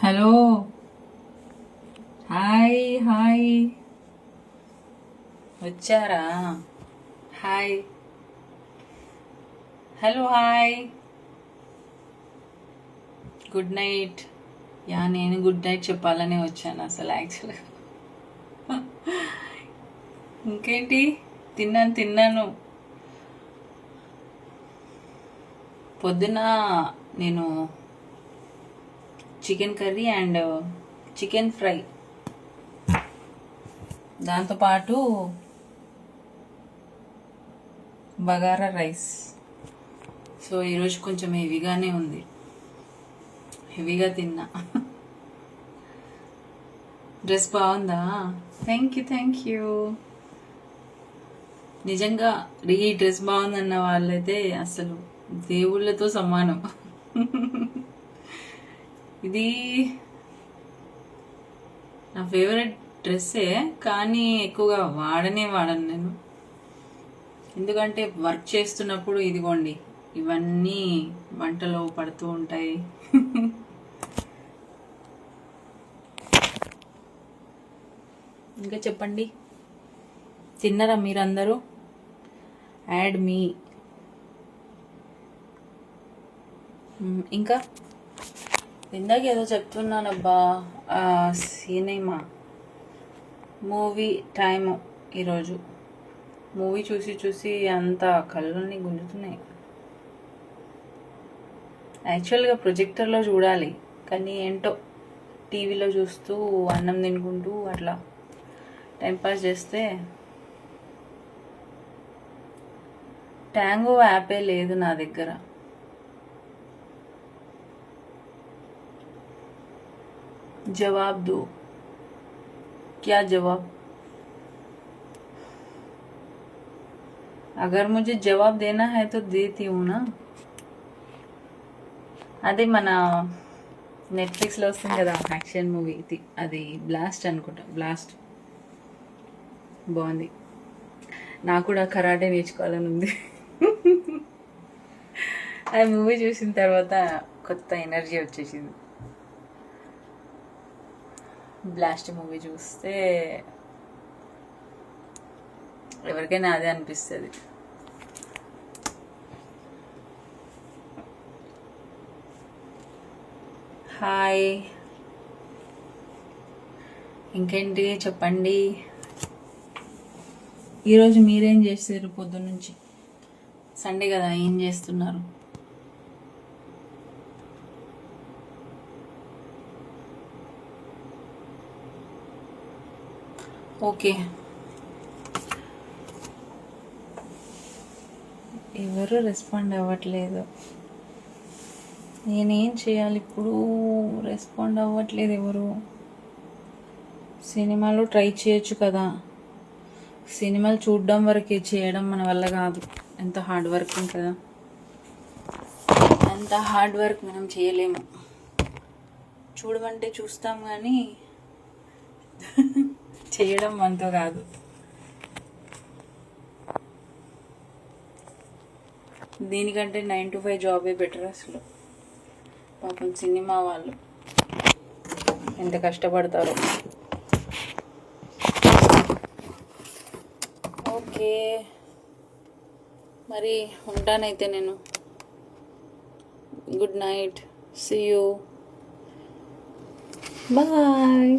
Hello, hi hi, వచ్చారా? Hi, hello, hi, good night. Yeah, నేను good night చెప్పాలనే వచ్చాను అసలు యాక్చువల్గా. ఇంకేంటి, తిన్నాను. పొద్దున నేను chicken curry and chicken fry, దాంతోపాటు బగారా రైస్. సో ఈరోజు కొంచెం హెవీగానే ఉంది, హెవీగా తిన్నా. డ్రెస్ బాగుందా? Thank you. నిజంగా ఈ డ్రెస్ బాగుందన్న వాళ్ళైతే అసలు దేవుళ్ళతో సమానం. ఇది నా ఫేవరెట్ డ్రెస్సే, కానీ ఎక్కువగా వాడను నేను. ఎందుకంటే వర్క్ చేస్తున్నప్పుడు ఇదిగోండి ఇవన్నీ వంటలో పడుతూ ఉంటాయి. ఇంకా చెప్పండి, తిన్నారా మీరందరూ? యాడ్ మీ. ఇంకా ఇందాక ఏదో చెప్తున్నానబ్బా, సినిమా మూవీ టైము. ఈరోజు మూవీ చూసి అంత కళ్ళన్నీ గుంజుతున్నాయి. యాక్చువల్గా ప్రొజెక్టర్లో చూడాలి, కానీ ఏంటో టీవీలో చూస్తూ అన్నం తినుకుంటూ అట్లా టైంపాస్ చేస్తే. ట్యాంగో యాపే లేదు నా దగ్గర. जवाब दो, क्या जवाब? अगर मुझे जवाब देना है तो देती हूँ ना. అదే మన నెట్ఫ్లిక్స్లో వస్తుంది కదా యాక్షన్ మూవీ, అది బ్లాస్ట్ అనుకుంటా. బ్లాస్ట్ బాగుంది. నాకు కూడా కరాటే నేర్చుకోవాలని ఉంది. ఆ మూవీ చూసిన తర్వాత కొత్త ఎనర్జీ వచ్చేసింది. బ్లాస్ట్ మూవీ చూస్తే ఎవరికైనా అదే అనిపిస్తుంది. హాయ్, ఇంకేంటి చెప్పండి. ఈరోజు మీరేం చేస్తారు? పొద్దున్నుంచి సండే కదా, ఏం చేస్తున్నారు? ఓకే, ఎవరు రెస్పాండ్ అవ్వట్లేదు. నేనేం చేయాలి ఇప్పుడు? రెస్పాండ్ అవ్వట్లేదు ఎవరు. సినిమాలు ట్రై చేయొచ్చు కదా. సినిమాలు చూడడం వరకే, చేయడం మన వల్ల కాదు. ఎంత హార్డ్ వర్క్ ఉంటుందా, అంత హార్డ్ వర్క్ మనం చేయలేము. చూడమంటే చూస్తాం కానీ చేయడం మనతో కాదు. దీనికంటే 9 to 5 జాబే బెటర్ అసలు. పాపం సినిమా వాళ్ళు ఎంత కష్టపడతారో. ఓకే, మరి ఉంటానైతే నేను. Good night, see you, bye.